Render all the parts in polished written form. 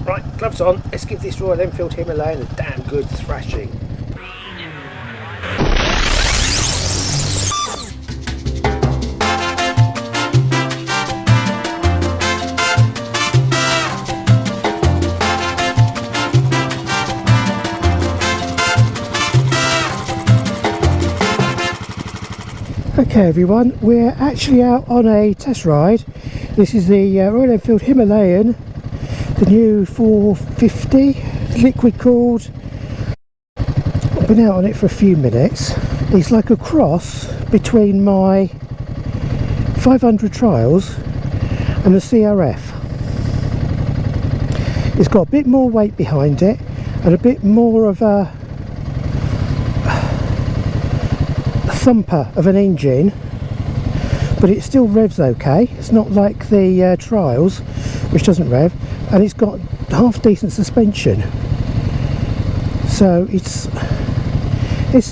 Right, gloves on, let's give this Royal Enfield Himalayan a damn good thrashing. Okay everyone, we're actually out on a test ride. This is the Royal Enfield Himalayan, the new 450 liquid cooled. I've been out on it for a few minutes. It's like a cross between my 500 trials and the CRF. It's got a bit more weight behind it and a bit more of a thumper of an engine, but it still revs okay. It's not like the trials, which doesn't rev, and it's got half decent suspension, so it's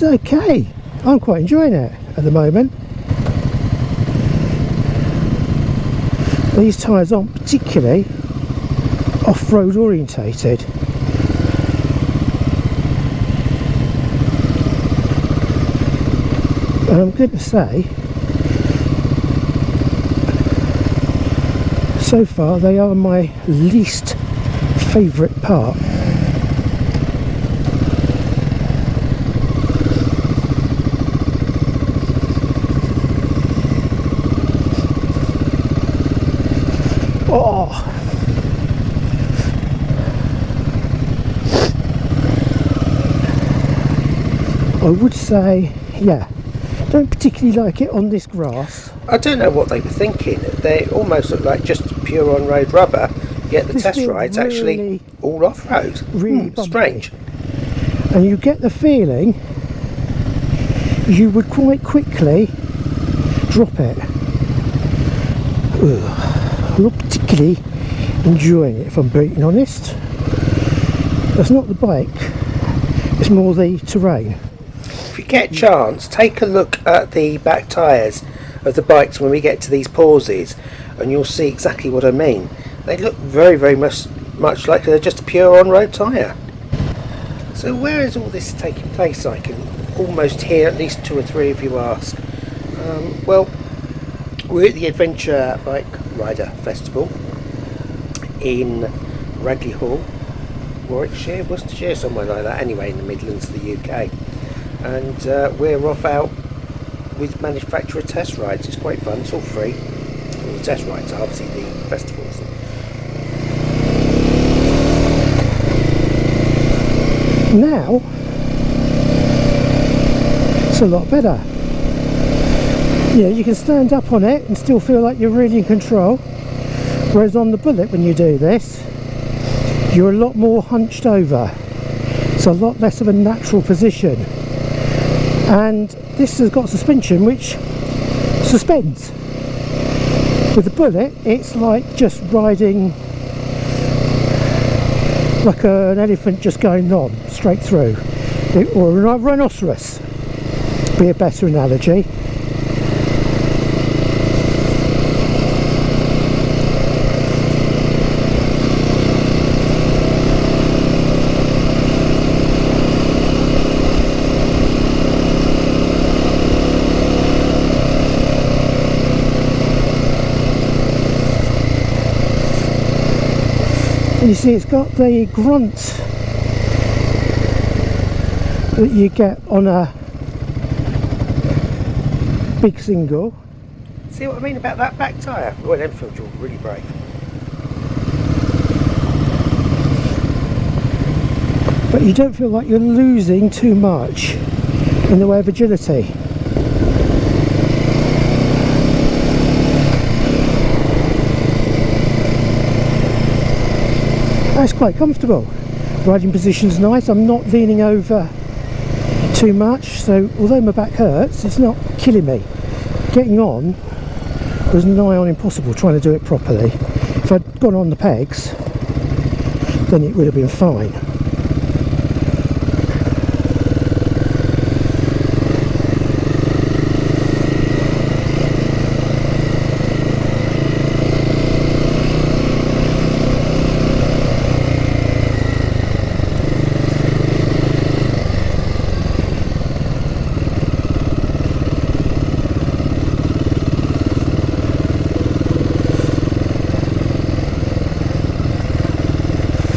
okay. I'm quite enjoying it at the moment. These tyres aren't particularly off-road orientated. And I'm going to say, so far they are my least favourite part. Oh! I would say, yeah, don't particularly like it on this grass. I don't know what they were thinking. They almost look like just pure on-road rubber, yet the test ride's really, actually all off-road. Really strange. And you get the feeling you would quite quickly drop it. Ugh. I'm not particularly enjoying it, if I'm being honest. That's not the bike, it's more the terrain. If you get a chance, take a look at the back tyres of the bikes when we get to these pauses, and you'll see exactly what I mean. They look very, very much like they're just a pure on-road tyre. So where is all this taking place? I can almost hear at least 2 or 3 of you ask. Well, we're at the Adventure Bike Rider Festival in Radley Hall, Warwickshire, Worcestershire, somewhere like that, anyway, in the Midlands of the UK. And we're off out with manufacturer test rides. It's quite fun, it's all free. All the test rides are obviously the festivals. Now it's a lot better. Yeah, you can stand up on it and still feel like you're really in control, whereas on the Bullet, when you do this, you're a lot more hunched over. It's a lot less of a natural position. And this has got suspension which suspends. With the Bullet, it's like just riding like an elephant just going on straight through, or a rhinoceros, be a better analogy. You see, it's got the grunt that you get on a big single. See what I mean about that back tyre? Royal Enfield, you're really brave. But you don't feel like you're losing too much in the way of agility. That's quite comfortable. Riding position's nice. I'm not leaning over too much, so although my back hurts, it's not killing me. Getting on was nigh on impossible trying to do it properly. If I'd gone on the pegs, then it would have been fine.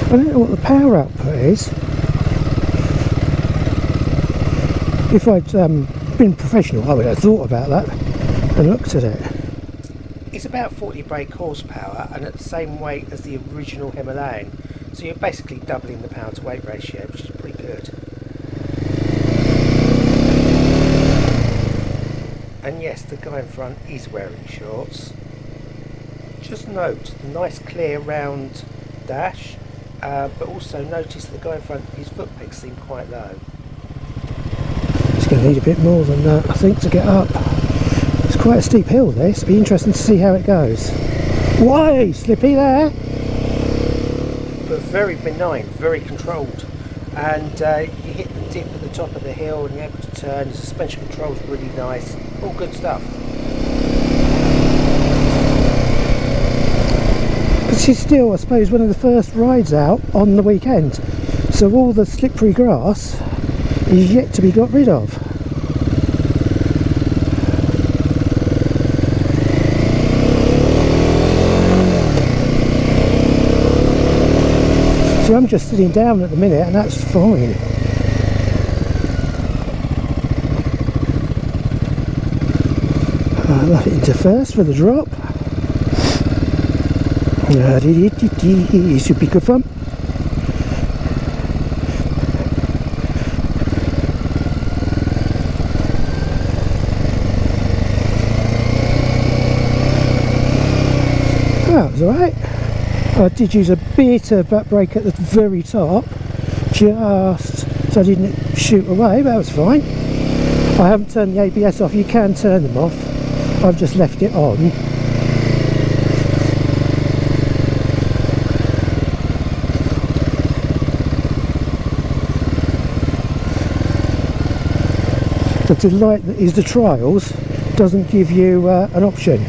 I don't know what the power output is. If I'd been professional, I would have thought about that and looked at it. It's about 40 brake horsepower and at the same weight as the original Himalayan, so you're basically doubling the power to weight ratio, which is pretty good. And yes, the guy in front is wearing shorts. Just note the nice clear round dash, but also notice the guy in front, his foot pegs seem quite low. It's going to need a bit more than that, I think, to get up. It's quite a steep hill, this. Be interesting to see how it goes. Why, slippy there? But very benign, very controlled. And you hit the dip at the top of the hill and you're able to turn. The suspension control's really nice. All good stuff. This is still, I suppose, one of the first rides out on the weekend. So all the slippery grass is yet to be got rid of. So I'm just sitting down at the minute and that's fine. I'll into first for the drop. It should be good fun. That was alright. I did use a bit of back brake at the very top, just so I didn't shoot away, but that was fine. I haven't turned the ABS off. You can turn them off. I've just left it on. The delight that is the trials doesn't give you an option.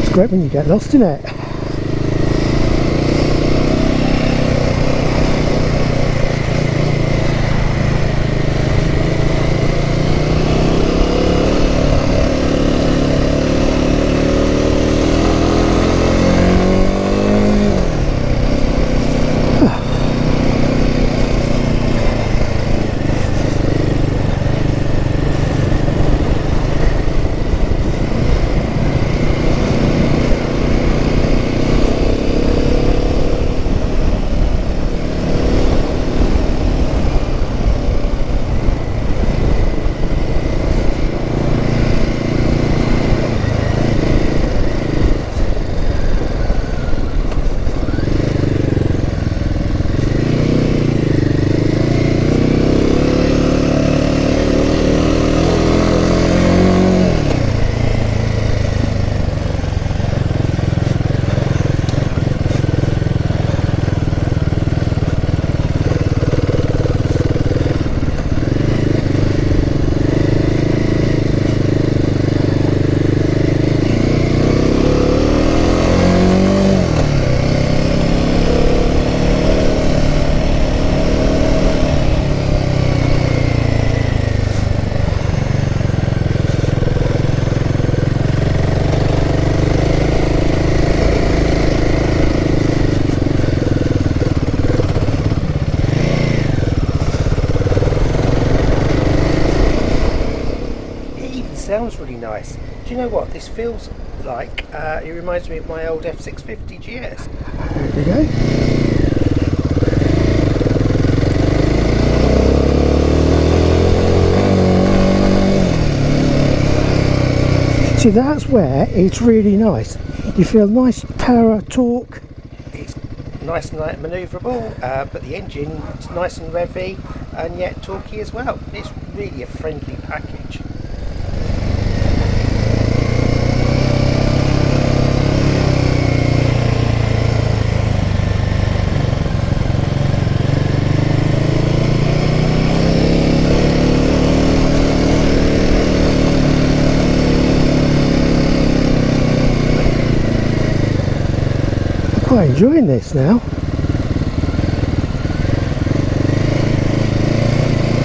It's great when you get lost in it. Sounds really nice. Do you know what this feels like? It reminds me of my old F650 GS. There we go. See, that's where it's really nice. You feel nice power, torque. It's nice and manoeuvrable, but the engine's nice and revvy and yet torquey as well. It's really a friendly package. quite enjoying this now.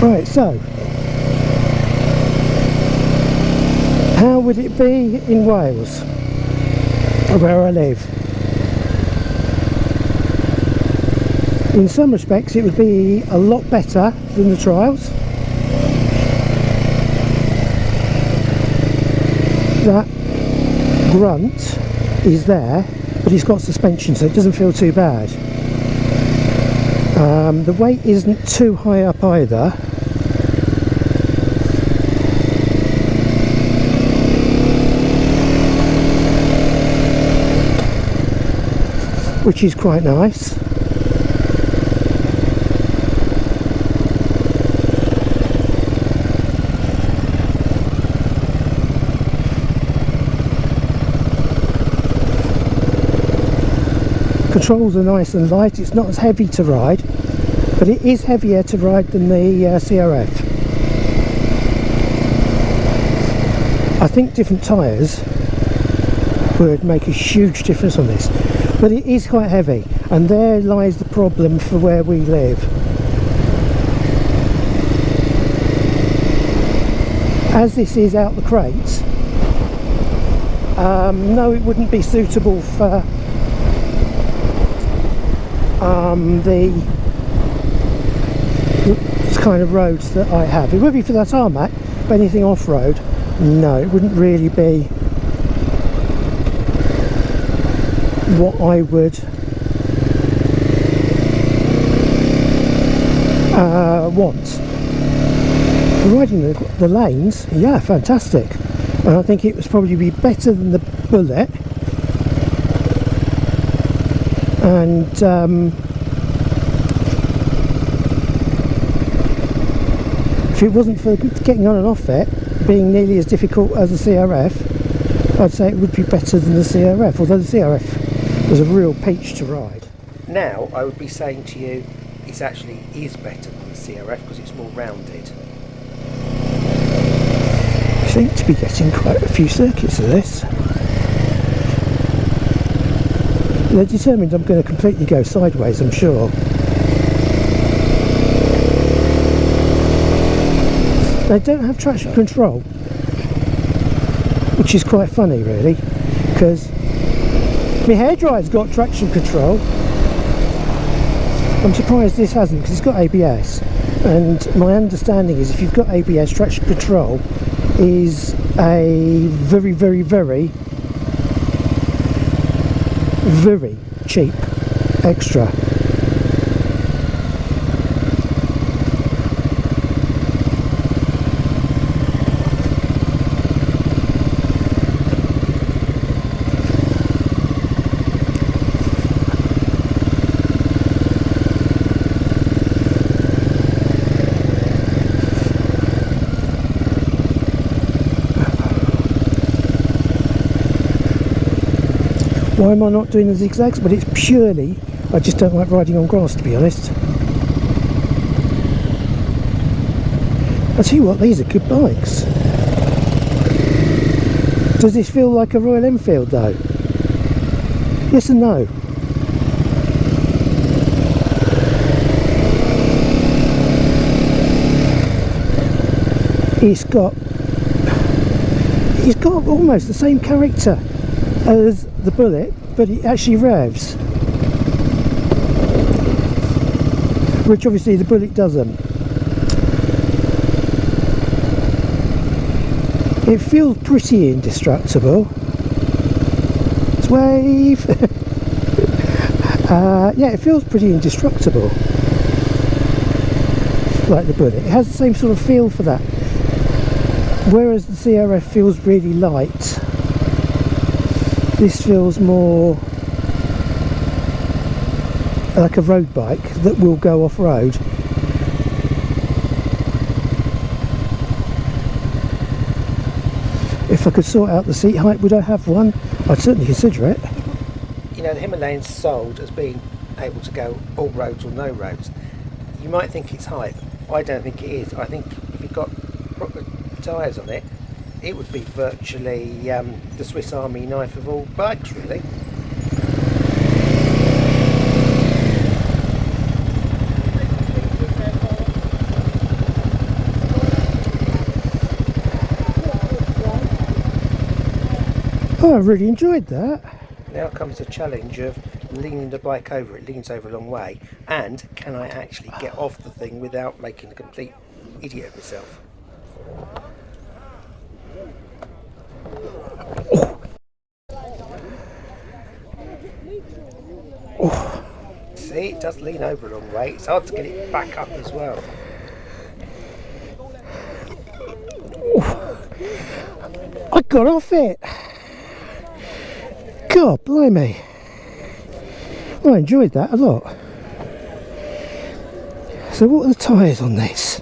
Right, so how would it be in Wales, where I live? In some respects it would be a lot better than the trials. That grunt is there, but it's got suspension, so it doesn't feel too bad. The weight isn't too high up either. Which is quite nice. Controls are nice and light. It's not as heavy to ride, but it is heavier to ride than the CRF. I think different tyres would make a huge difference on this, but it is quite heavy, and there lies the problem for where we live. As this is out the crates, no, it wouldn't be suitable for the kind of roads that I have. It would be for that tarmac, but anything off-road, no, it wouldn't really be what I would want. Riding the lanes, yeah, fantastic, and I think it would probably be better than the Bullet. And if it wasn't for getting on and off it being nearly as difficult as the CRF, I'd say it would be better than the CRF, although the CRF was a real peach to ride. Now I would be saying to you it actually is better than the CRF because it's more rounded. I seem to be getting quite a few circuits of this. They're determined I'm going to completely go sideways, I'm sure. They don't have traction control, which is quite funny really, because my hairdryer's got traction control. I'm surprised this hasn't, because it's got ABS, and my understanding is if you've got ABS, traction control is a very, very, very, very cheap extra. Why am I not doing the zigzags? But it's purely, I just don't like riding on grass, to be honest. I tell you what, these are good bikes. Does this feel like a Royal Enfield though? Yes and no. It's got almost the same character as the Bullet, but it actually revs, which obviously the Bullet doesn't. It feels pretty indestructible. Let's wave. Yeah, it feels pretty indestructible, like the Bullet. It has the same sort of feel for that, whereas the CRF feels really light. This feels more like a road bike that will go off-road. If I could sort out the seat height, would I have one? I'd certainly consider it. You know, the Himalayan's sold as being able to go all roads or no roads. You might think it's hype. I don't think it is. I think if you've got proper tyres on it, it would be virtually the Swiss Army knife of all bikes, really. Oh, I really enjoyed that. Now comes the challenge of leaning the bike over. It leans over a long way, and can I actually get off the thing without making a complete idiot of myself? See, it does lean over a long way. It's hard to get it back up as well. I got off it. God blimey. I enjoyed that a lot. So what are the tyres on this?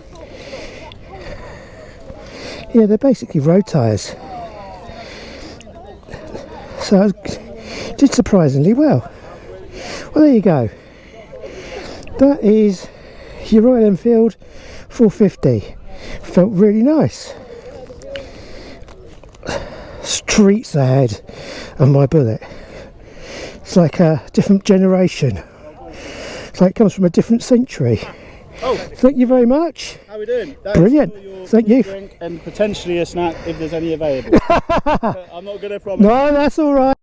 Yeah, they're basically road tyres. So I did surprisingly well. Well, there you go. That is your Royal Enfield 450. Felt really nice. Streets ahead of my Bullet. It's like a different generation. It's like it comes from a different century. Oh, Thank you very much. how are we doing? Brilliant. Your Thank you. drink and potentially a snack if there's any available. I'm not going to promise. No, that's all right.